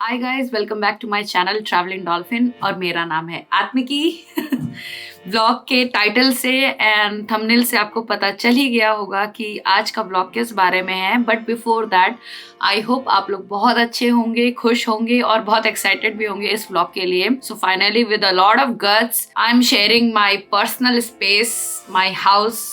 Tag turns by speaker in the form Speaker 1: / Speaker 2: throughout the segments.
Speaker 1: Hi guys, welcome back to my channel travelling dolphin और मेरा नाम है आत्मिकी। व्लॉग के टाइटल से एंड थंबनेल से आपको पता चल ही गया होगा कि आज का व्लॉग किस बारे में है। But before that I hope आप लोग बहुत अच्छे होंगे, खुश होंगे और बहुत एक्साइटेड भी होंगे इस व्लॉग के लिए। So finally with a lot of guts I am sharing my personal space, my house,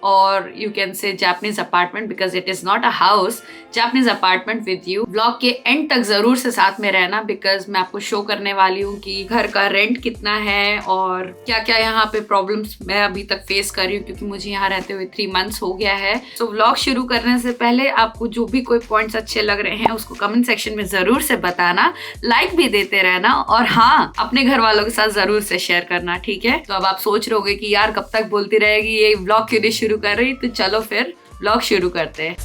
Speaker 1: or you can say Japanese apartment because it is not a house, Japanese apartment with you। Blog के and तक जरूर से साथ में रहना because मैं आपको show करने वाली हूँ कि घर का रेंट कितना है और क्या क्या यहाँ पे प्रॉब्लम्स मैं अभी तक फेस कर रही हूँ, क्योंकि मुझे यहाँ रहते हुए 3 months हो गया है। सो व्लॉग शुरू करने से पहले आपको जो भी कोई पॉइंट्स अच्छे लग रहे हैं उसको कमेंट सेक्शन में जरूर से बताना, लाइक भी देते रहना और हाँ, अपने घर वालों के साथ जरूर से शेयर करना, ठीक है। तो अब आप सोच रहे होगे कि यार कब तक बोलती रहेगी ये व्लॉग क्यों नहीं शुरू कर रही, तो चलो फिर व्लॉग शुरू करते हैं।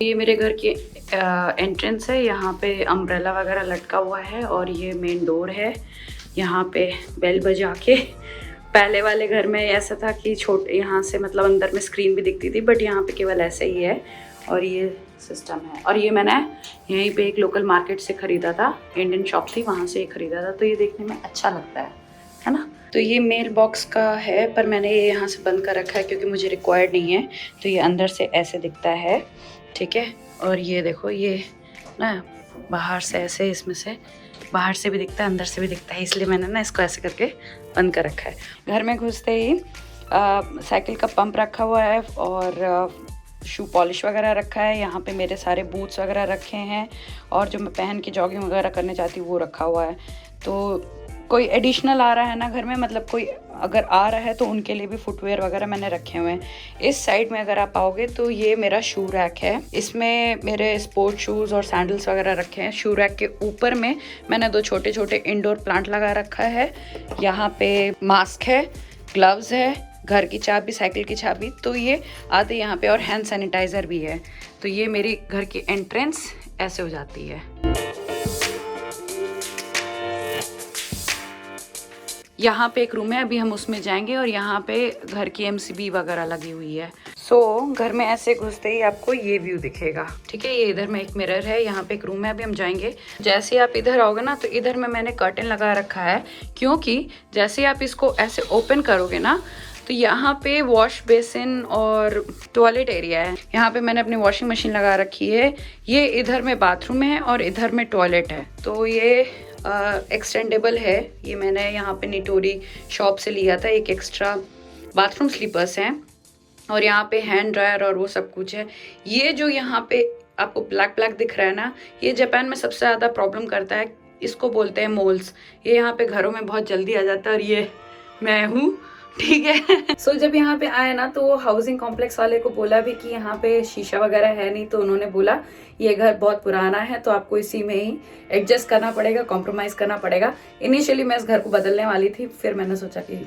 Speaker 1: ये मेरे घर की एंट्रेंस है, यहाँ पे अम्ब्रेला वगैरह लटका हुआ है और ये मेन डोर है। यहाँ पे बेल बजा के, पहले वाले घर में ऐसा था कि छोटे यहाँ से मतलब अंदर में स्क्रीन भी दिखती थी, बट यहाँ पे केवल ऐसे ही है और ये सिस्टम है। और ये मैंने यहीं पे एक लोकल मार्केट से ख़रीदा था, इंडियन शॉप थी, वहाँ से ख़रीदा था। तो ये देखने में अच्छा लगता है ना। तो ये मेल बॉक्स का है, पर मैंने ये यहाँ से बंद कर रखा है क्योंकि मुझे रिक्वायर्ड नहीं है। तो ये अंदर से ऐसे दिखता है, ठीक है। और ये देखो, ये ना बाहर से ऐसे, इसमें से बाहर से भी दिखता है, अंदर से भी दिखता है, इसलिए मैंने ना इसको ऐसे करके बंद कर रखा है। घर में घुसते ही साइकिल का पंप रखा हुआ है और शू पॉलिश वगैरह रखा है। यहाँ पे मेरे सारे बूट्स वगैरह रखे हैं और जो मैं पहन के जॉगिंग वगैरह करने जाती हूँ वो रखा हुआ है। तो कोई एडिशनल आ रहा है ना घर में, मतलब कोई अगर आ रहा है तो उनके लिए भी फुटवेयर वगैरह मैंने रखे हुए हैं। इस साइड में अगर आप आओगे तो ये मेरा शू रैक है, इसमें मेरे स्पोर्ट शूज़ और सैंडल्स वगैरह रखे हैं। शू रैक के ऊपर में मैंने 2 छोटे छोटे इंडोर प्लांट लगा रखा है। यहाँ पे मास्क है, ग्लव्स है, घर की चाबी, साइकिल की चाबी, तो ये आते यहाँ पे, और हैंड सैनिटाइज़र भी है। तो ये मेरी घर की एंट्रेंस ऐसे हो जाती है। यहाँ पे एक रूम है, अभी हम उसमें जाएंगे और यहाँ पे घर की MCB वगैरह लगी हुई है। घर में ऐसे घुसते ही आपको ये व्यू दिखेगा, ठीक है। ये इधर में एक मिरर है, यहाँ पे एक रूम है, अभी हम जाएंगे। जैसे ही आप इधर आओगे ना तो इधर में मैंने कर्टेन लगा रखा है, क्योंकि जैसे आप इसको ऐसे ओपन करोगे ना तो यहाँ पे वॉश बेसिन और टॉयलेट एरिया है। यहाँ पे मैंने अपनी वॉशिंग मशीन लगा रखी है। ये इधर में बाथरूम है और इधर में टॉयलेट है। तो ये एक्सटेंडेबल है, ये मैंने यहाँ पे निटोरी शॉप से लिया था। एक एक्स्ट्रा बाथरूम स्लीपर्स हैं और यहाँ पे हैंड ड्रायर और वो सब कुछ है। ये जो यहाँ पे आपको ब्लैक ब्लैक दिख रहा है ना, ये जापान में सबसे ज़्यादा प्रॉब्लम करता है, इसको बोलते हैं मोल्स। ये यहाँ पे घरों में बहुत जल्दी आ जाता है और ये मैं हूँ, ठीक है। जब यहाँ पे आए ना तो वो हाउसिंग कॉम्प्लेक्स वाले को बोला भी कि यहाँ पे शीशा वगैरह है नहीं, तो उन्होंने बोला ये घर बहुत पुराना है तो आपको इसी में ही एडजस्ट करना पड़ेगा, कॉम्प्रोमाइज़ करना पड़ेगा। इनिशियली मैं इस घर को बदलने वाली थी, फिर मैंने सोचा कि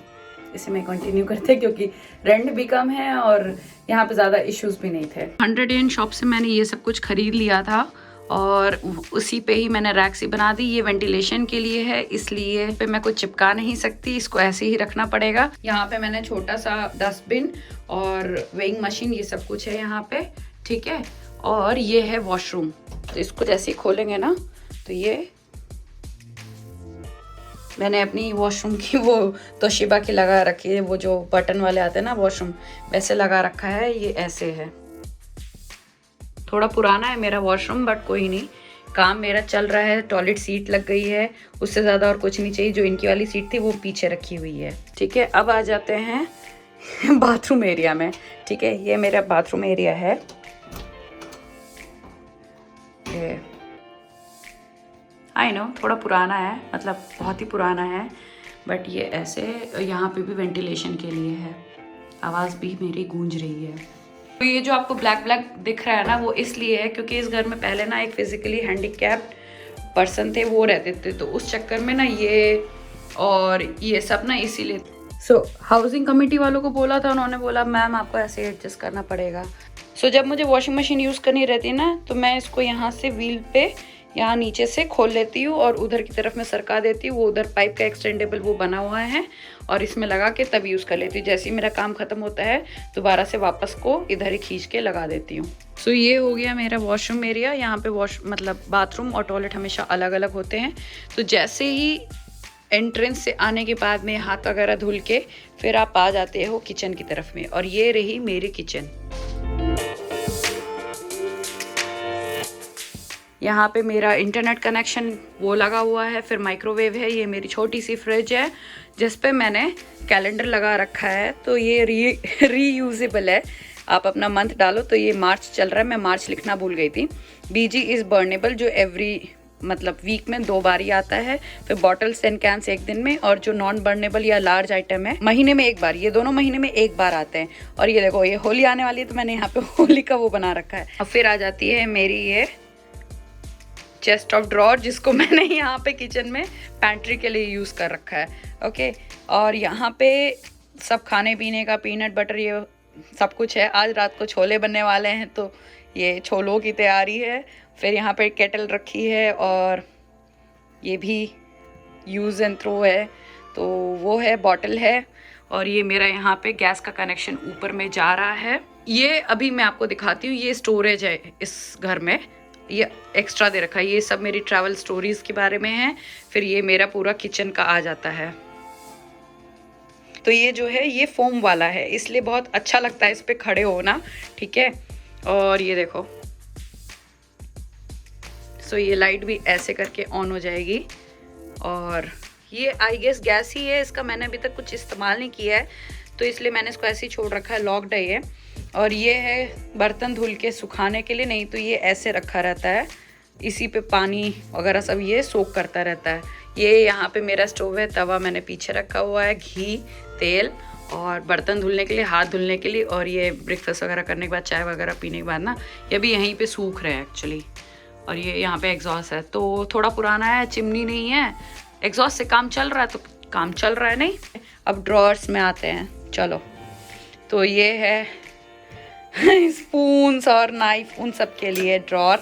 Speaker 1: इसी में कंटिन्यू करते क्योंकि रेंट भी कम है और यहाँ पे ज़्यादा इश्यूज भी नहीं थे। 100 yen शॉप से मैंने ये सब कुछ खरीद लिया था और उसी पे ही मैंने रैक सी बना दी। ये वेंटिलेशन के लिए है, इसलिए पे मैं कुछ चिपका नहीं सकती, इसको ऐसे ही रखना पड़ेगा। यहाँ पे मैंने छोटा सा डस्टबिन और वेइंग मशीन, ये सब कुछ है यहाँ पे, ठीक है। और ये है वॉशरूम, तो इसको जैसे ही खोलेंगे ना तो ये मैंने अपनी वॉशरूम की वो तोशिबा की लगा रखी है, वो जो बटन वाले आते हैं ना वॉशरूम, वैसे लगा रखा है। ये ऐसे है, थोड़ा पुराना है मेरा वॉशरूम, बट कोई नहीं, काम मेरा चल रहा है। टॉयलेट सीट लग गई है, उससे ज़्यादा और कुछ नहीं चाहिए। जो इनकी वाली सीट थी वो पीछे रखी हुई है, ठीक है। अब आ जाते हैं बाथरूम एरिया में, ठीक है। ये मेरा बाथरूम एरिया है, ये आई नो थोड़ा पुराना है, मतलब बहुत ही पुराना है, बट ये ऐसे, यहाँ पे भी वेंटिलेशन के लिए है। आवाज़ भी मेरी गूंज रही है। तो ये जो आपको ब्लैक ब्लैक दिख रहा है ना, वो इसलिए है क्योंकि इस घर में पहले ना एक फिजिकली हैंडीकैप्ड पर्सन थे, वो रहते थे, तो उस चक्कर में ना ये और ये सब ना इसीलिए। हाउसिंग कमेटी वालों को बोला था, उन्होंने बोला मैम आपको ऐसे एडजस्ट करना पड़ेगा। जब मुझे वॉशिंग मशीन यूज़ करनी रहती है ना तो मैं इसको यहाँ से व्हील पे यहाँ नीचे से खोल लेती हूँ और उधर की तरफ मैं सरका देती हूँ। वो उधर पाइप का एक्सटेंडेबल वो बना हुआ है और इसमें लगा के तब यूज़ कर लेती हूँ। जैसे ही मेरा काम ख़त्म होता है दोबारा से वापस को इधर ही खींच के लगा देती हूँ। सो ये हो गया मेरा वॉशरूम एरिया। यहाँ पे मतलब बाथरूम और टॉयलेट हमेशा अलग अलग होते हैं। तो जैसे ही एंट्रेंस से आने के बाद में हाथ वगैरह धुल के फिर आप आ जाते हो किचन की तरफ में, और ये रही मेरी किचन। यहाँ पे मेरा इंटरनेट कनेक्शन वो लगा हुआ है, फिर माइक्रोवेव है, ये मेरी छोटी सी फ्रिज है जिस पे मैंने कैलेंडर लगा रखा है। तो ये रीयूजेबल है, आप अपना मंथ डालो। तो ये मार्च चल रहा है, मैं मार्च लिखना भूल गई थी। बीजी इज़ बर्नेबल, जो एवरी मतलब वीक में 2 बार ही आता है। फिर बॉटल्स एंड कैंस एक दिन में, और जो नॉन बर्नेबल या लार्ज आइटम है महीने में 1 बार। ये दोनों महीने में 1 बार आते हैं। और ये देखो ये होली आने वाली है तो मैंने यहाँ पे होली का वो बना रखा है। और फिर आ जाती है मेरी ये चेस्ट ऑफ ड्रॉर, जिसको मैंने यहाँ पे किचन में पैंट्री के लिए यूज़ कर रखा है। ओके, और यहाँ पे सब खाने पीने का पीनट बटर ये सब कुछ है। आज रात को छोले बनने वाले हैं तो ये छोलों की तैयारी है। फिर यहाँ पे केटल रखी है और ये भी यूज़ एंड थ्रो है, तो वो है, बॉटल है। और ये मेरा यहाँ पे गैस का कनेक्शन ऊपर में जा रहा है। ये अभी मैं आपको दिखाती हूँ, ये स्टोरेज है इस घर में, ये एक्स्ट्रा दे रखा है। ये सब मेरी ट्रैवल स्टोरीज के बारे में है। फिर ये मेरा पूरा किचन का आ जाता है। तो ये जो है ये फोम वाला है, इसलिए बहुत अच्छा लगता है इस पे खड़े होना, ठीक है। और ये देखो, सो ये लाइट भी ऐसे करके ऑन हो जाएगी। और ये आई गेस गैस ही है, इसका मैंने अभी तक कुछ इस्तेमाल नहीं किया है तो इसलिए मैंने इसको ऐसे ही छोड़ रखा है, लॉक्ड है ये। और ये है बर्तन धुल के सुखाने के लिए, नहीं तो ये ऐसे रखा रहता है, इसी पे पानी वगैरह सब ये सोक करता रहता है। ये यहाँ पे मेरा स्टोव है, तवा मैंने पीछे रखा हुआ है, घी, तेल, और बर्तन धुलने के लिए, हाथ धुलने के लिए। और ये ब्रेकफास्ट वगैरह करने के बाद, चाय वगैरह पीने के बाद ना, ये भी यहीं पे सूख रहे हैं एक्चुअली। और ये यहाँ पे एग्जॉस्ट है, तो थोड़ा पुराना है, चिमनी नहीं है, एग्जॉस्ट से काम चल रहा है, तो काम चल रहा है नहीं। अब ड्रॉर्स में आते हैं, चलो। तो ये है स्पून्स और नाइफ, उन सब के लिए ड्रॉर,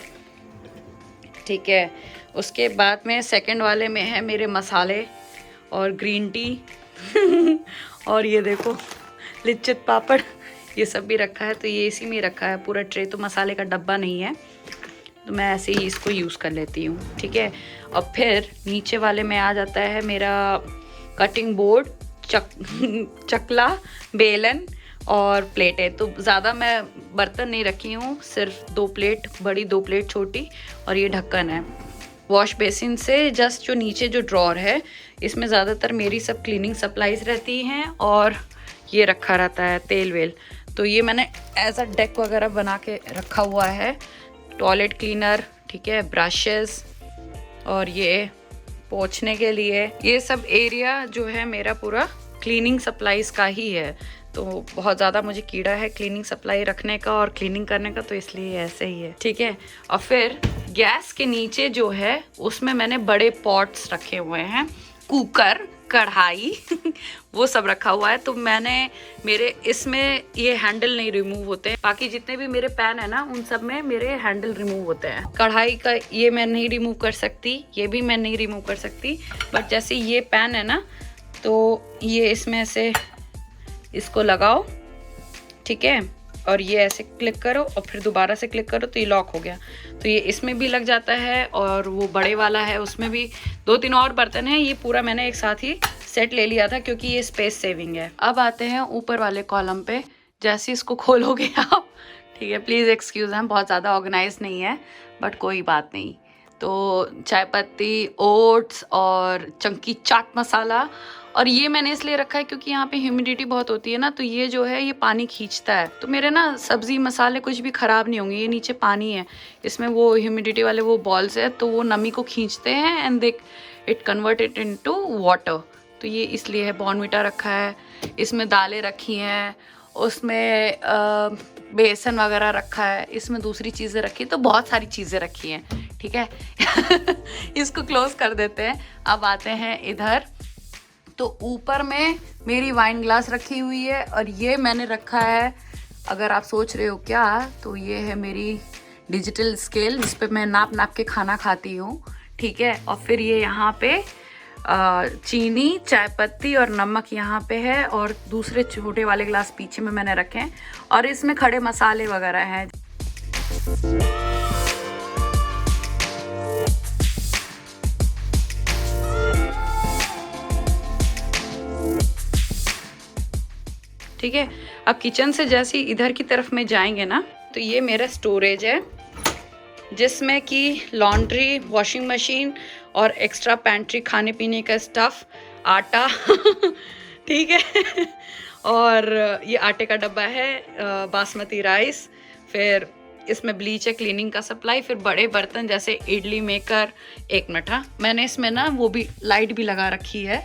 Speaker 1: ठीक है। उसके बाद में सेकंड वाले में है मेरे मसाले और ग्रीन टी और ये देखो लिज्जत पापड़, ये सब भी रखा है। तो ये इसी में रखा है पूरा ट्रे, तो मसाले का डब्बा नहीं है, तो मैं ऐसे ही इसको यूज़ कर लेती हूँ, ठीक है। और फिर नीचे वाले में आ जाता है मेरा कटिंग बोर्ड, चकला, बेलन और प्लेटें। तो ज़्यादा मैं बर्तन नहीं रखी हूँ, सिर्फ 2 प्लेट बड़ी, 2 प्लेट छोटी, और ये ढक्कन है। वॉश बेसिन से जस्ट जो नीचे जो ड्रॉर है, इसमें ज़्यादातर मेरी सब क्लीनिंग सप्लाईज रहती हैं और ये रखा रहता है तेल वेल। तो ये मैंने एज अ डेक वगैरह बना के रखा हुआ है। टॉयलेट क्लीनर, ठीक है, ब्रशेस, और ये पोंछने के लिए। ये सब एरिया जो है मेरा पूरा क्लीनिंग सप्लाईज का ही है। तो बहुत ज़्यादा मुझे कीड़ा है क्लीनिंग सप्लाई रखने का और क्लीनिंग करने का, तो इसलिए ऐसे ही है, ठीक है। और फिर गैस के नीचे जो है उसमें मैंने बड़े पॉट्स रखे हुए हैं, कुकर, कढ़ाई वो सब रखा हुआ है। तो मैंने मेरे इसमें ये हैंडल नहीं रिमूव होते हैं, बाकी जितने भी मेरे पैन है ना उन सब में मेरे हैंडल रिमूव होते हैं। कढ़ाई का ये मैं नहीं रिमूव कर सकती, ये भी मैं नहीं रिमूव कर सकती, बट जैसे ये पैन है ना, तो ये इसमें से इसको लगाओ, ठीक है, और ये ऐसे क्लिक करो और फिर दोबारा से क्लिक करो तो ये लॉक हो गया। तो ये इसमें भी लग जाता है, और वो बड़े वाला है उसमें भी 2-3 और बर्तन हैं। ये पूरा मैंने एक साथ ही सेट ले लिया था क्योंकि ये स्पेस सेविंग है। अब आते हैं ऊपर वाले कॉलम पे। जैसे इसको खोलोगे आप, ठीक है, प्लीज़ एक्सक्यूज़, हम बहुत ज़्यादा ऑर्गेनाइज नहीं है, बट कोई बात नहीं। तो चाय पत्ती, ओट्स और चंकी चाट मसाला, और ये मैंने इसलिए रखा है क्योंकि यहाँ पे ह्यूमिडिटी बहुत होती है ना, तो ये जो है ये पानी खींचता है। तो मेरे ना सब्जी मसाले कुछ भी ख़राब नहीं होंगे। ये नीचे पानी है, इसमें वो ह्यूमिडिटी वाले वो बॉल्स है, तो वो नमी को खींचते हैं and they it convert it into water. तो ये इसलिए है। बॉर्नविटा रखा है, इसमें दालें रखी हैं, उसमें बेसन वगैरह रखा है, इसमें दूसरी चीज़ें रखी, तो बहुत सारी चीज़ें रखी हैं, ठीक है। इसको क्लोज कर देते हैं। अब आते हैं इधर। तो ऊपर में मेरी वाइन ग्लास रखी हुई है, और ये मैंने रखा है, अगर आप सोच रहे हो क्या, तो ये है मेरी डिजिटल स्केल जिस पे मैं नाप नाप के खाना खाती हूँ, ठीक है। और फिर ये यहाँ पे चीनी, चाय पत्ती और नमक यहाँ पे है, और दूसरे छोटे वाले ग्लास पीछे में मैंने रखे हैं, और इसमें खड़े मसाले वगैरह हैं। ठीक है, अब किचन से जैसे इधर की तरफ में जाएंगे ना, तो ये मेरा स्टोरेज है जिसमें कि लॉन्ड्री, वॉशिंग मशीन और एक्स्ट्रा पैंट्री, खाने पीने का स्टफ, आटा ठीक है और ये आटे का डब्बा है, बासमती राइस, फिर इसमें ब्लीच है, क्लीनिंग का सप्लाई, फिर बड़े बर्तन जैसे इडली मेकर। एक मिनट, हाँ, मैंने इसमें ना वो भी लाइट भी लगा रखी है,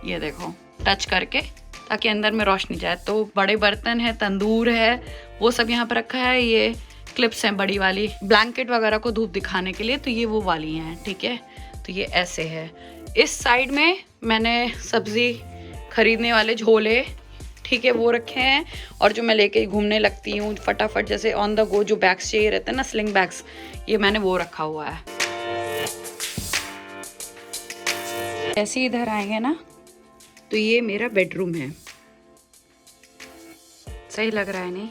Speaker 1: ये देखो, टच करके ताकि अंदर में रोशनी जाए। तो बड़े बर्तन है, तंदूर है, वो सब यहाँ पर रखा है। ये क्लिप्स हैं बड़ी वाली, ब्लैंकेट वगैरह को धूप दिखाने के लिए, तो ये वो वाली हैं, ठीक है। तो ये ऐसे है। इस साइड में मैंने सब्जी खरीदने वाले झोले, ठीक है, वो रखे हैं, और जो मैं लेके घूमने लगती हूँ फटाफट, जैसे ऑन द गो जो बैग्स चाहिए रहते हैं ना, स्लिंग बैग्स, ये मैंने वो रखा हुआ है। ऐसे इधर आएंगे ना, तो ये मेरा बेडरूम है। सही लग रहा है नहीं?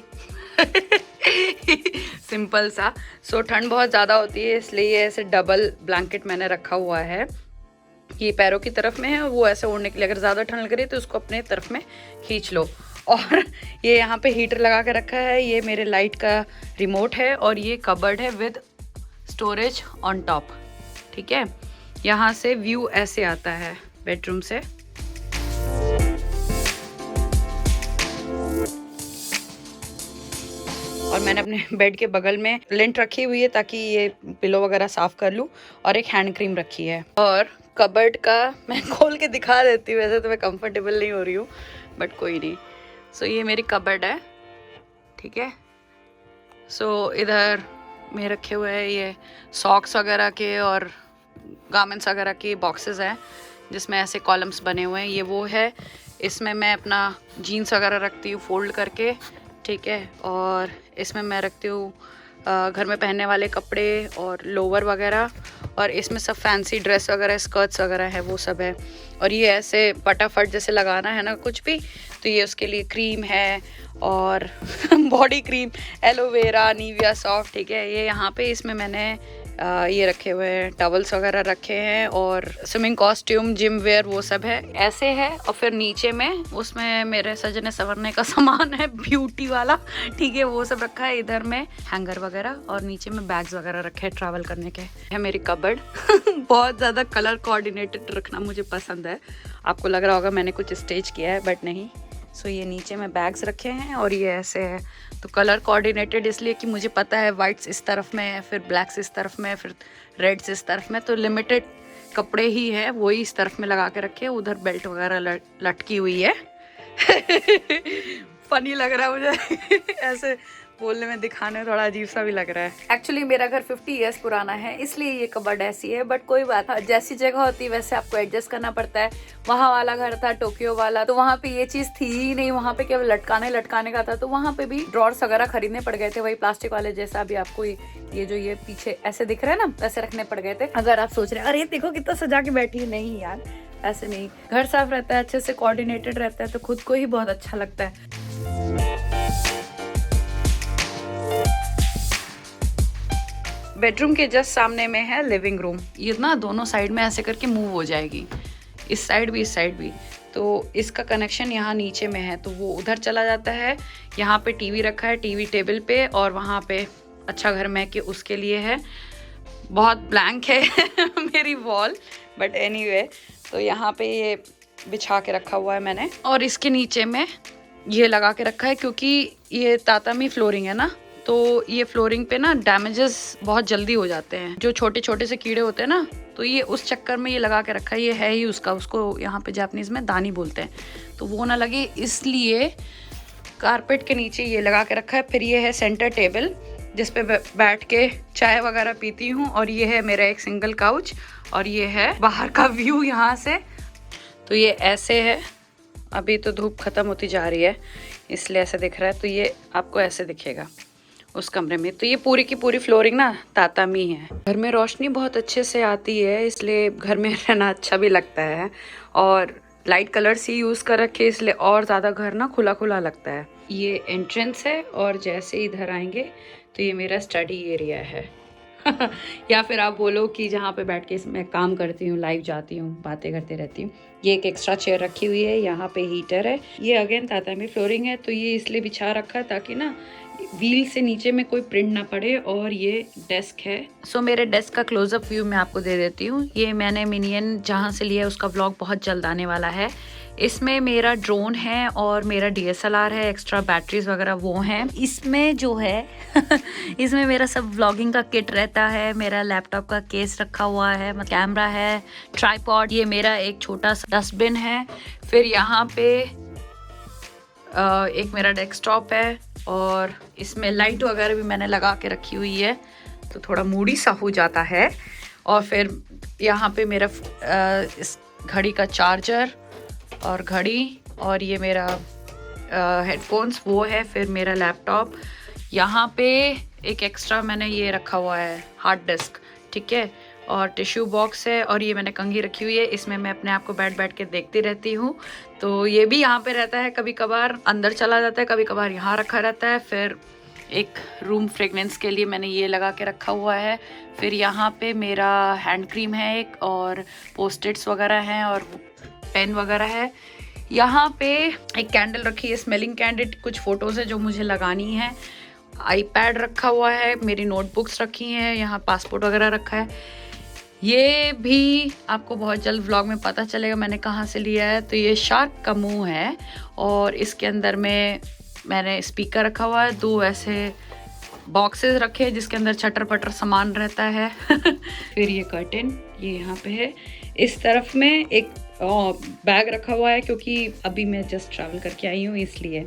Speaker 1: सिंपल सा। सो ठंड बहुत ज़्यादा होती है, इसलिए ऐसे डबल ब्लैंकेट मैंने रखा हुआ है। ये पैरों की तरफ में है, वो ऐसे ओढ़ने के लिए, अगर ज़्यादा ठंड लग रही है तो उसको अपने तरफ में खींच लो। और ये यहाँ पे हीटर लगा के रखा है, ये मेरे लाइट का रिमोट है, और ये कबर्ड है विद स्टोरेज ऑन टॉप, ठीक है। यहाँ से व्यू ऐसे आता है बेडरूम से। और मैंने अपने बेड के बगल में लिंट रखी हुई है ताकि ये पिलो वगैरह साफ कर लूँ, और एक हैंड क्रीम रखी है। और कबर्ड का मैं खोल के दिखा देती हूँ, वैसे तो मैं कंफर्टेबल नहीं हो रही हूँ, बट कोई नहीं। सो ये मेरी कबर्ड है, ठीक है। सो इधर में रखे हुए हैं ये सॉक्स वगैरह के और गारमेंट्स वगैरह के बॉक्सेस हैं, जिसमें ऐसे कॉलम्स बने हुए हैं। ये वो है, इसमें मैं अपना जीन्स वगैरह रखती हूँ फोल्ड करके, ठीक है। और इसमें मैं रखती हूँ घर में पहनने वाले कपड़े और लोवर वगैरह, और इसमें सब फैंसी ड्रेस वगैरह, स्कर्ट्स वगैरह है, वो सब है। और ये ऐसे फटाफट जैसे लगाना है ना कुछ भी, तो ये उसके लिए क्रीम है, और body cream aloe vera, Nivea soft, ठीक है। ये यहाँ पे इसमें मैंने ये रखे हुए हैं, टॉवल्स वगैरह रखे हैं, और स्विमिंग कॉस्ट्यूम, जिम वेयर, वो सब है, ऐसे है। और फिर नीचे में उसमें मेरे सजने संवरने का सामान है, ब्यूटी वाला, ठीक है, वो सब रखा है। इधर में हैंगर वगैरह, और नीचे में बैग्स वगैरह रखे हैं ट्रैवल करने के। है मेरी कबर्ड बहुत ज़्यादा कलर कोऑर्डिनेटेड रखना मुझे पसंद है। आपको लग रहा होगा मैंने कुछ स्टेज किया है, बट नहीं। सो ये नीचे में बैग्स रखे हैं, और ये ऐसे है। तो कलर कोऑर्डिनेटेड इसलिए कि मुझे पता है वाइट्स इस तरफ में है, फिर ब्लैक्स इस तरफ में है, फिर रेड्स इस तरफ में, तो लिमिटेड कपड़े ही है, वही इस तरफ में लगा के रखे हैं। उधर बेल्ट वगैरह लटकी हुई है फनी लग रहा है मुझे ऐसे बोलने में, दिखाने में थोड़ा अजीब सा भी लग रहा है। एक्चुअली मेरा घर 50 इयर्स पुराना है, इसलिए ये कबर्ड ऐसी है, बट कोई बात नहीं, जैसी जगह होती है वैसे आपको एडजस्ट करना पड़ता है। वहाँ वाला घर था टोक्यो वाला, तो वहाँ पे ये चीज थी ही नहीं, वहाँ पे केवल लटकाने का था, तो वहाँ पे भी ड्रॉर्स वगैरह खरीदने पड़ गए थे, वही प्लास्टिक वाले, जैसा अभी आपको ये जो ये पीछे ऐसे दिख रहा है ना, वैसे रखने पड़ गए थे। अगर आप सोच रहे हैं अरे देखो कितना सजा के बैठी है, नहीं यार, ऐसे नहीं। घर साफ रहता है, अच्छे से कोऑर्डिनेटेड रहता है, तो खुद को ही बहुत अच्छा लगता है। बेडरूम के जस्ट सामने में है लिविंग रूम। ये ना दोनों साइड में ऐसे करके मूव हो जाएगी, इस साइड भी इस साइड भी, तो इसका कनेक्शन यहाँ नीचे में है, तो वो उधर चला जाता है। यहाँ पे टीवी रखा है, टीवी टेबल पे, और वहाँ पे अच्छा घर में कि उसके लिए है। बहुत ब्लैंक है मेरी वॉल, बट एनीवे, तो यहाँ पे ये बिछा के रखा हुआ है मैंने, और इसके नीचे में ये लगा के रखा है, क्योंकि ये तातामी फ्लोरिंग है ना, तो ये फ्लोरिंग पे ना डैमेजेस बहुत जल्दी हो जाते हैं, जो छोटे छोटे से कीड़े होते हैं ना, तो ये उस चक्कर में ये लगा के रखा है। ये है ही उसको यहाँ पे जापानीज में दानी बोलते हैं, तो वो ना लगे इसलिए कारपेट के नीचे ये लगा के रखा है। फिर ये है सेंटर टेबल जिस पे बैठ के चाय वगैरह पीती हूँ, और ये है मेरा एक सिंगल काउच, और ये है बाहर का व्यू यहाँ से। तो ये ऐसे है, अभी तो धूप खत्म होती जा रही है इसलिए ऐसे दिख रहा है, तो ये आपको ऐसे दिखेगा। उस कमरे में। तो ये पूरी की पूरी फ्लोरिंग ना तातामी है। घर में रोशनी बहुत अच्छे से आती है, इसलिए घर में रहना अच्छा भी लगता है। और लाइट कलर्स ही यूज़ कर रखे, इसलिए और ज़्यादा घर ना खुला खुला लगता है। ये एंट्रेंस है और जैसे इधर आएंगे तो ये मेरा स्टडी एरिया है। या फिर आप बोलो कि जहाँ पे बैठ के मैं काम करती हूँ, लाइव जाती हूँ, बातें करते रहती हूँ। ये एक एक्स्ट्रा चेयर रखी हुई है, यहाँ पे हीटर है। ये अगेन तातामी फ्लोरिंग है, तो ये इसलिए बिछा रखा है ताकि ना व्हील से नीचे में कोई प्रिंट ना पड़े। और ये डेस्क है। सो मेरे डेस्क का क्लोजअप व्यू मैं आपको दे देती हूँ। ये मैंने मिनियन जहाँ से लिया है उसका व्लॉग बहुत जल्द आने वाला है। इसमें मेरा ड्रोन है और मेरा DSLR है, एक्स्ट्रा बैटरीज वगैरह वो हैं। इसमें जो है इसमें मेरा सब व्लॉगिंग का किट रहता है। मेरा लैपटॉप का केस रखा हुआ है, कैमरा है, ट्राइपॉड, ये मेरा एक छोटा सा डस्टबिन है। फिर यहाँ पे एक मेरा डेस्कटॉप है और इसमें लाइट वगैरह भी मैंने लगा के रखी हुई है, तो थोड़ा मूडी सा हो जाता है। और फिर यहाँ पे मेरा इस घड़ी का चार्जर और घड़ी, और ये मेरा हेडफोन्स वो है। फिर मेरा लैपटॉप, यहाँ पे एक एक्स्ट्रा मैंने ये रखा हुआ है हार्ड डिस्क, ठीक है, और टिश्यू बॉक्स है। और ये मैंने कंघी रखी हुई है, इसमें मैं अपने आप को बैठ बैठ के देखती रहती हूँ। तो ये भी यहाँ पे रहता है, कभी कभार अंदर चला जाता है, कभी कभार यहाँ रखा रहता है। फिर एक रूम फ्रेगनेंस के लिए मैंने ये लगा के रखा हुआ है। फिर यहाँ पे मेरा हैंड क्रीम है एक, और पोस्ट-इट्स वगैरह हैं और पेन वगैरह है। यहाँ पे एक कैंडल रखी है, स्मेलिंग कैंडल, कुछ फ़ोटोज़ है जो मुझे लगानी है। आईपैड रखा हुआ है, मेरी नोटबुक्स रखी हैं, यहाँ पासपोर्ट वगैरह रखा है। ये भी आपको बहुत जल्द व्लॉग में पता चलेगा मैंने कहाँ से लिया है। तो ये शार्क का मुंह है और इसके अंदर में मैंने स्पीकर रखा हुआ है, 2 ऐसे बॉक्सेस रखे हैं जिसके अंदर चटर पटर सामान रहता है। फिर ये कर्टेन ये यहाँ पे है। इस तरफ में एक बैग रखा हुआ है क्योंकि अभी मैं जस्ट ट्रैवल करके आई हूँ इसलिए।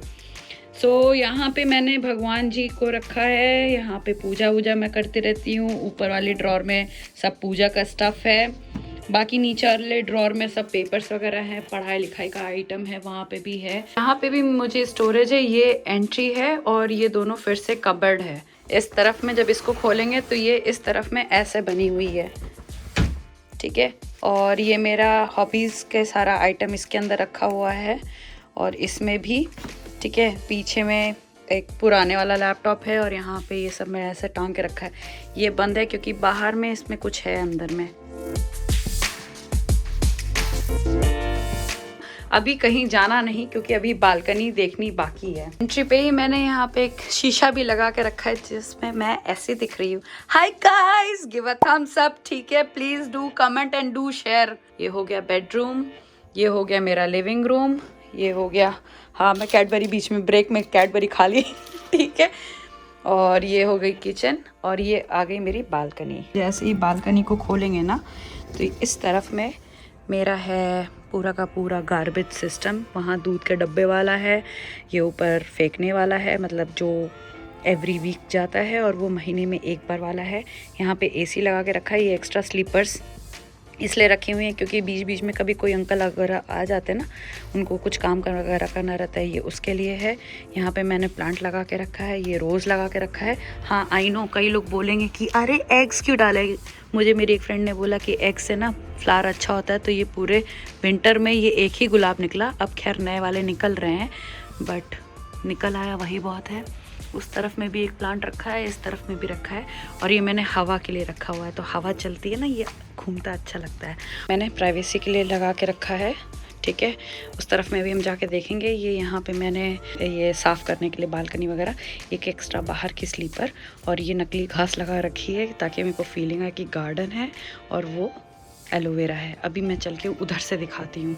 Speaker 1: सो यहाँ पे मैंने भगवान जी को रखा है, यहाँ पे पूजा वूजा मैं करती रहती हूँ। ऊपर वाले ड्रॉर में सब पूजा का स्टफ़ है, बाकी नीचे वाले ड्रॉर में सब पेपर्स वगैरह हैं, पढ़ाई लिखाई का आइटम है, वहाँ पे भी है। यहाँ पे भी मुझे स्टोरेज है, ये एंट्री है और ये दोनों फिर से कबर्ड है। इस तरफ में जब इसको खोलेंगे तो ये इस तरफ में ऐसे बनी हुई है, ठीक है। और ये मेरा हॉबीज़ के सारा आइटम इसके अंदर रखा हुआ है और इसमें भी, ठीक है। पीछे में एक पुराने वाला लैपटॉप है और यहाँ पे ये सब मैं ऐसे टांग के रखा है। ये बंद है क्योंकि बाहर में इसमें कुछ है अंदर में। अभी कहीं जाना नहीं क्योंकि अभी बालकनी देखनी बाकी है। एंट्री पे ही मैंने यहाँ पे एक शीशा भी लगा के रखा है जिसमें मैं ऐसे दिख रही हूँ। Hi guys, give a thumbs up, ठीक है। Please do comment and do share. ये हो गया बेडरूम, ये हो गया मेरा लिविंग रूम, ये हो गया, हाँ मैं कैडबरी बीच में ब्रेक में कैडबरी खा ली, ठीक है। और ये हो गई किचन और ये आ गई मेरी बालकनी। जैसे ही बालकनी को खोलेंगे ना तो इस तरफ में मेरा है पूरा का पूरा गार्बेज सिस्टम। वहाँ दूध के डब्बे वाला है, ये ऊपर फेंकने वाला है, मतलब जो एवरी वीक जाता है, और वो महीने में एक बार वाला है। यहाँ पे एसी लगा के रखा है। ये एक्स्ट्रा स्लीपर्स इसलिए रखी हुई हैं क्योंकि बीच बीच में कभी कोई अंकल वगैरह आ जाते हैं ना, उनको कुछ काम वगैरह करना रहता है, ये उसके लिए है। यहाँ पे मैंने प्लांट लगा के रखा है, ये रोज़ लगा के रखा है। हाँ आई नो, कई लोग बोलेंगे कि अरे एग्स क्यों डाले। मुझे मेरी एक फ्रेंड ने बोला कि एग से ना फ्लावर अच्छा होता है, तो ये पूरे विंटर में ये एक ही गुलाब निकला। अब खैर नए वाले निकल रहे हैं, बट निकल आया वही बहुत है। उस तरफ में भी एक प्लांट रखा है, इस तरफ में भी रखा है। और ये मैंने हवा के लिए रखा हुआ है, तो हवा चलती है ना, ये घूमता अच्छा लगता है। मैंने प्राइवेसी के लिए लगा के रखा है, ठीक है। उस तरफ में भी हम जाके देखेंगे। ये यहाँ पे मैंने ये साफ़ करने के लिए बालकनी वगैरह एक एक्स्ट्रा बाहर की स्लीपर और ये नकली घास लगा रखी है ताकि मेरे को फीलिंग आए कि गार्डन है और वो एलोवेरा है। अभी मैं चल के उधर से दिखाती हूँ।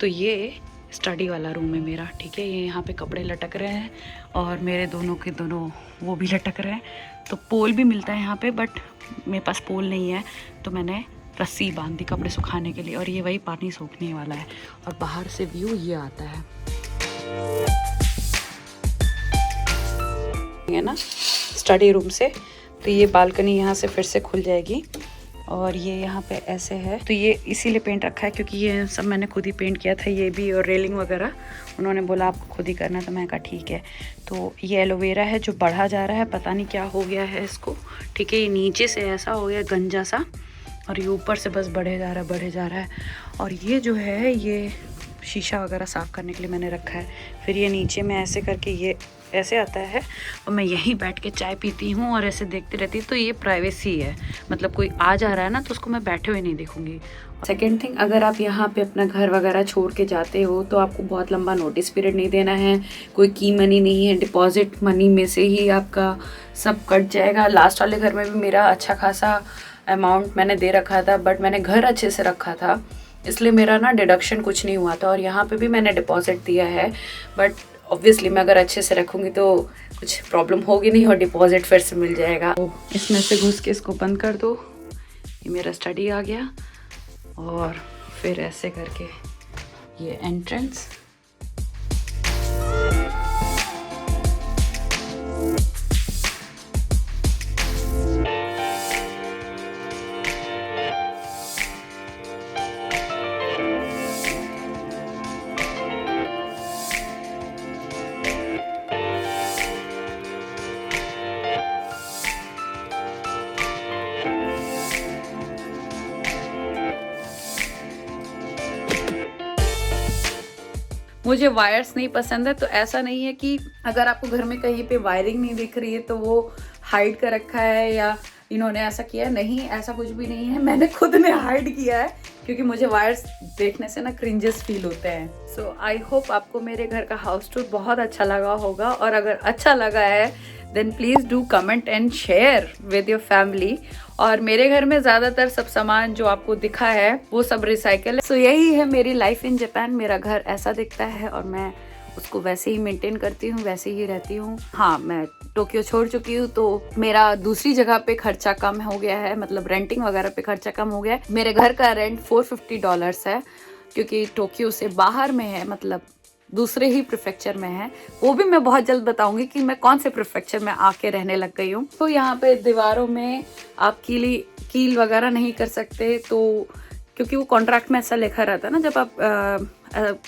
Speaker 1: तो ये स्टडी वाला रूम है मेरा, ठीक है। ये यहाँ पे कपड़े लटक रहे हैं और मेरे दोनों के दोनों वो भी लटक रहे हैं। तो पोल भी मिलता है यहाँ पे, बट मेरे पास पोल नहीं है तो मैंने रस्सी बांध दी कपड़े सुखाने के लिए। और ये वही पानी सूखने वाला है और बाहर से व्यू ये आता है ना स्टडी रूम से। तो ये बालकनी यहाँ से फिर से खुल जाएगी और ये यहाँ पे ऐसे है, तो ये इसीलिए पेंट रखा है क्योंकि ये सब मैंने खुद ही पेंट किया था, ये भी और रेलिंग वगैरह उन्होंने बोला आपको खुद ही करना, तो मैं कहा ठीक है। तो ये एलोवेरा है जो बढ़ा जा रहा है, पता नहीं क्या हो गया है इसको, ठीक है। ये नीचे से ऐसा हो गया गंजा सा और ये ऊपर से बस बढ़े जा रहा है। और ये जो है ये शीशा वगैरह साफ़ करने के लिए मैंने रखा है। फिर ये नीचे में ऐसे करके ये ऐसे आता है और मैं यहीं बैठ के चाय पीती हूँ और ऐसे देखती रहती हूँ। तो ये प्राइवेसी है, मतलब कोई आ जा रहा है ना तो उसको मैं बैठे हुए नहीं देखूंगी। सेकेंड थिंग, अगर आप यहाँ पे अपना घर वगैरह छोड़ के जाते हो तो आपको बहुत लंबा नोटिस पीरियड नहीं देना है, कोई की मनी नहीं है, डिपॉजिट मनी में से ही आपका सब कट जाएगा। लास्ट वाले घर में भी मेरा अच्छा खासा अमाउंट मैंने दे रखा था, बट मैंने घर अच्छे से रखा था इसलिए मेरा ना डिडक्शन कुछ नहीं हुआ था। और यहाँ पे भी मैंने डिपॉजिट दिया है, बट ऑब्वियसली मैं अगर अच्छे से रखूँगी तो कुछ प्रॉब्लम होगी नहीं और डिपॉजिट फिर से मिल जाएगा। तो इसमें से घुस के इसको बंद कर दो। ये मेरा स्टडी आ गया और फिर ऐसे करके ये एंट्रेंस। मुझे वायर्स नहीं पसंद है, तो ऐसा नहीं है कि अगर आपको घर में कहीं पे वायरिंग नहीं दिख रही है तो वो हाइड कर रखा है या इन्होंने ऐसा किया, नहीं, ऐसा कुछ भी नहीं है। मैंने खुद ने हाइड किया है क्योंकि मुझे वायर्स देखने से ना क्रिंजेस फील होते हैं। सो आई होप आपको मेरे घर का हाउस टूर बहुत अच्छा लगा होगा, और अगर अच्छा लगा है then please do comment and share with your family. और मेरे घर में ज़्यादातर सब सामान जो आपको दिखा है वो सब रिसाइकल है। सो यही है मेरी लाइफ इन जापान। मेरा घर ऐसा दिखता है और मैं उसको वैसे ही मेंटेन करती हूँ, वैसे ही रहती हूँ। हाँ, मैं टोक्यो छोड़ चुकी हूँ तो मेरा दूसरी जगह पे खर्चा कम हो गया है, मतलब रेंटिंग वगैरह पे खर्चा कम हो गया है। मेरे घर का रेंट $450 है क्योंकि टोक्यो से बाहर में है, मतलब दूसरे ही प्रीफेक्चर में है। वो भी मैं बहुत जल्द बताऊंगी कि मैं कौन से प्रीफेक्चर में आके रहने लग गई हूँ। तो यहाँ पे दीवारों में आप कील वगैरह नहीं कर सकते, तो क्योंकि वो कॉन्ट्रैक्ट में ऐसा लिखा रहता है ना जब आप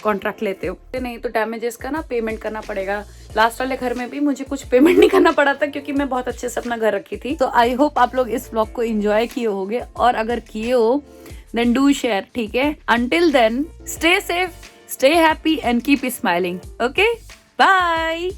Speaker 1: कॉन्ट्रैक्ट लेते हो, नहीं तो डैमेजेस का ना पेमेंट करना पड़ेगा। लास्ट वाले घर में भी मुझे कुछ पेमेंट नहीं करना पड़ा था क्योंकि मैं बहुत अच्छे से अपना घर रखी थी। तो आई होप आप लोग इस व्लॉग को एंजॉय किए होंगे, और अगर किए हो देन डू शेयर, ठीक है। Until then stay safe, stay happy and keep smiling. Okay? Bye!